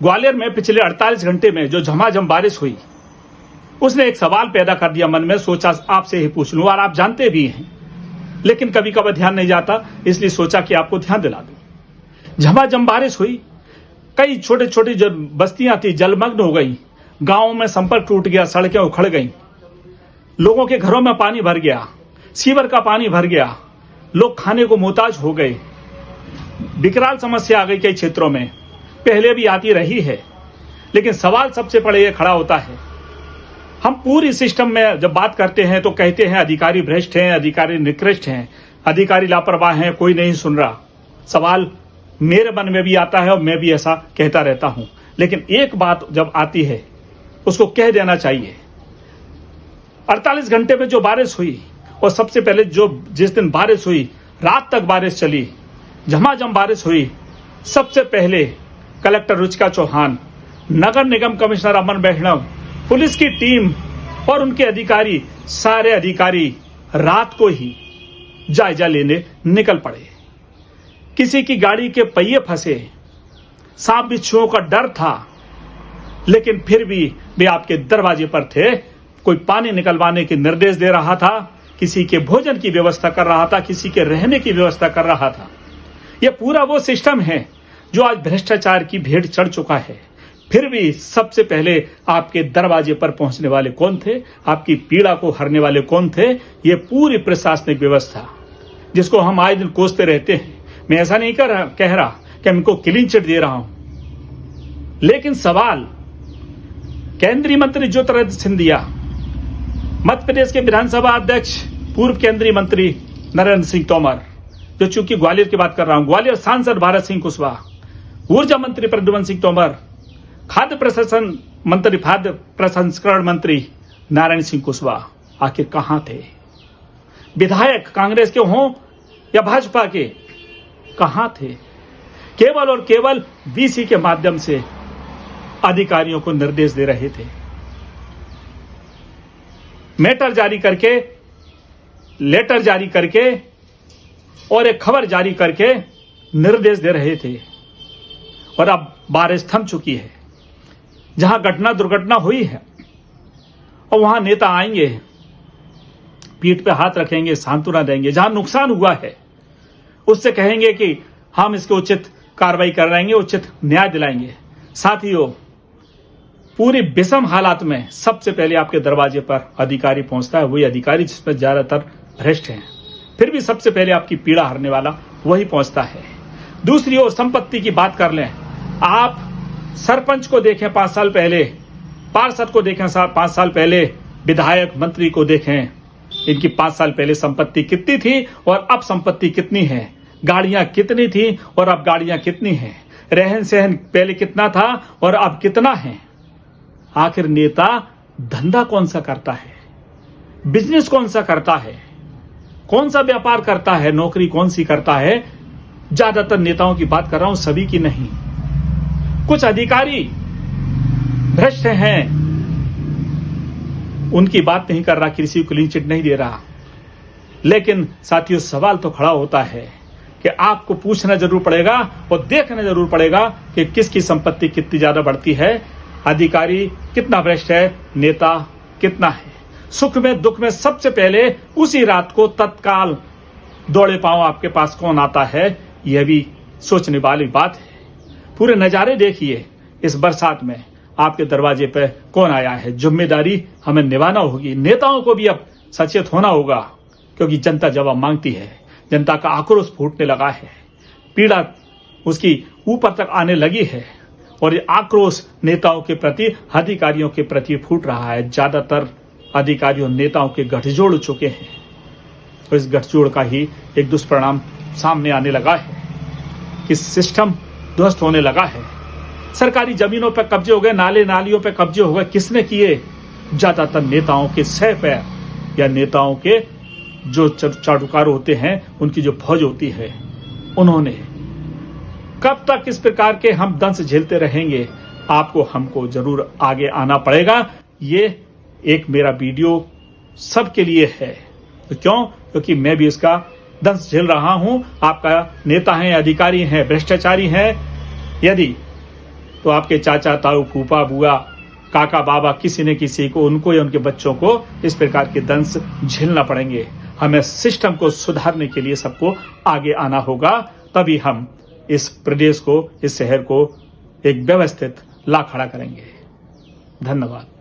ग्वालियर में पिछले 48 घंटे में जो झमाझम बारिश हुई उसने एक सवाल पैदा कर दिया मन में। सोचा आपसे ही पूछ लूं, और आप जानते भी हैं, लेकिन कभी कभी ध्यान नहीं जाता, इसलिए सोचा कि आपको ध्यान दिला दूं। झमाझम बारिश हुई, कई छोटे छोटी जो बस्तियां थी जलमग्न हो गई, गांवों में संपर्क टूट गया, सड़कें उखड़ गई, लोगों के घरों में पानी भर गया, सीवर का पानी भर गया, लोग खाने को मोहताज हो गए। विकराल समस्या आ गई कई क्षेत्रों में, पहले भी आती रही है, लेकिन सवाल सबसे पहले यह खड़ा होता है। हम पूरी सिस्टम में जब बात करते हैं तो कहते हैं अधिकारी भ्रष्ट हैं, अधिकारी निकृष्ट हैं, अधिकारी लापरवाह हैं, कोई नहीं सुन रहा। सवाल मेरे मन में भी आता है और मैं भी ऐसा कहता रहता हूं, लेकिन एक बात जब आती है उसको कह देना चाहिए। 48 घंटे में जो बारिश हुई, और सबसे पहले जिस दिन बारिश हुई, रात तक बारिश चली, झमाझम बारिश हुई, सबसे पहले कलेक्टर रुचिका चौहान, नगर निगम कमिश्नर अमन वैष्णव, पुलिस की टीम और उनके अधिकारी, सारे अधिकारी रात को ही जायजा लेने निकल पड़े। किसी की गाड़ी के पहिए फंसे, सांप बिच्छुओं का डर था, लेकिन फिर भी वे आपके दरवाजे पर थे। कोई पानी निकलवाने के निर्देश दे रहा था, किसी के भोजन की व्यवस्था कर रहा था, किसी के रहने की व्यवस्था कर रहा था। यह पूरा वो सिस्टम है जो आज भ्रष्टाचार की भेंट चढ़ चुका है। फिर भी सबसे पहले आपके दरवाजे पर पहुंचने वाले कौन थे, आपकी पीड़ा को हरने वाले कौन थे? ये पूरी प्रशासनिक व्यवस्था जिसको हम आए दिन कोसते रहते हैं। मैं ऐसा नहीं कह रहा कि मैं इनको क्लीन चिट दे रहा हूं, लेकिन सवाल केंद्रीय मंत्री ज्योतिरादित्य सिंधिया, मध्य प्रदेश के विधानसभा अध्यक्ष पूर्व केंद्रीय मंत्री नरेंद्र सिंह तोमर, जो चूंकि ग्वालियर की बात कर रहा हूं, ग्वालियर सांसद भारत सिंह कुशवाहा, ऊर्जा मंत्री प्रद्युमन सिंह तोमर, खाद्य प्रसंस्करण मंत्री नारायण सिंह कुशवाहा, आखिर कहां थे? विधायक कांग्रेस के हों या भाजपा के, कहां थे? केवल और केवल वीसी के माध्यम से अधिकारियों को निर्देश दे रहे थे, लेटर जारी करके और एक खबर जारी करके निर्देश दे रहे थे। और अब बारिश थम चुकी है, जहां दुर्घटना हुई है, और वहां नेता आएंगे, पीठ पे हाथ रखेंगे, सांत्वना देंगे। जहां नुकसान हुआ है उससे कहेंगे कि हम इसके उचित कार्रवाई कराएंगे, उचित न्याय दिलाएंगे। साथियों, पूरी विषम हालात में सबसे पहले आपके दरवाजे पर अधिकारी पहुंचता है, वही अधिकारी जिसमें ज्यादातर भ्रष्ट हैं। फिर भी सबसे पहले आपकी पीड़ा हरने वाला वही पहुंचता है। दूसरी ओर संपत्ति की बात कर लें, आप सरपंच को देखें 5 साल पहले, पार्षद को देखें 5 साल पहले, विधायक मंत्री को देखें, इनकी 5 साल पहले संपत्ति कितनी थी और अब संपत्ति कितनी है, गाड़ियां कितनी थी और अब गाड़ियां कितनी हैं, रहन सहन पहले कितना था और अब कितना है। आखिर नेता धंधा कौन सा करता है, बिजनेस कौन सा करता है, कौन सा व्यापार करता है, नौकरी कौन सी करता है? ज्यादातर नेताओं की बात कर रहा हूं, सभी की नहीं। कुछ अधिकारी भ्रष्ट हैं, उनकी बात नहीं कर रहा, किसी को क्लीन चिट नहीं दे रहा। लेकिन साथियों, सवाल तो खड़ा होता है कि आपको पूछना जरूर पड़ेगा और देखना जरूर पड़ेगा कि किसकी संपत्ति कितनी ज्यादा बढ़ती है, अधिकारी कितना भ्रष्ट है, नेता कितना है। सुख में दुख में सबसे पहले उसी रात को तत्काल दौड़े पांव आपके पास कौन आता है, यह भी सोचने वाली बात है। पूरे नजारे देखिए, इस बरसात में आपके दरवाजे पे कौन आया है। जिम्मेदारी हमें निभाना होगी, नेताओं को भी अब सचेत होना होगा, क्योंकि जनता जवाब मांगती है। जनता का आक्रोश फूटने लगा है, पीड़ा उसकी ऊपर तक आने लगी है, और ये आक्रोश नेताओं के प्रति, अधिकारियों के प्रति फूट रहा है। ज्यादातर अधिकारियों नेताओं के गठजोड़ हो चुके हैं, तो इस गठजोड़ का ही एक दुष्परिणाम सामने आने लगा है कि सिस्टम ध्वस्त होने लगा है। सरकारी जमीनों पर कब्जे हो गए, नाले नालियों पर कब्जे हो गए। किसने किए? ज्यादातर नेताओं के सह पैर या नेताओं के जो चाटुकार होते हैं, उनकी जो फौज होती है, उन्होंने। कब तक इस प्रकार के हम दंश झेलते रहेंगे? आपको हमको जरूर आगे आना पड़ेगा। ये एक मेरा वीडियो सबके लिए है। तो क्यों? क्योंकि मैं भी इसका दंश झेल रहा हूं। आपका नेता है, अधिकारी हैं, भ्रष्टाचारी हैं, यदि तो आपके चाचा ताऊ फूफा बुआ काका बाबा किसी न किसी को, उनको या उनके बच्चों को इस प्रकार के दंश झेलना पड़ेंगे। हमें सिस्टम को सुधारने के लिए सबको आगे आना होगा, तभी हम इस प्रदेश को, इस शहर को एक व्यवस्थित ला खड़ा करेंगे। धन्यवाद।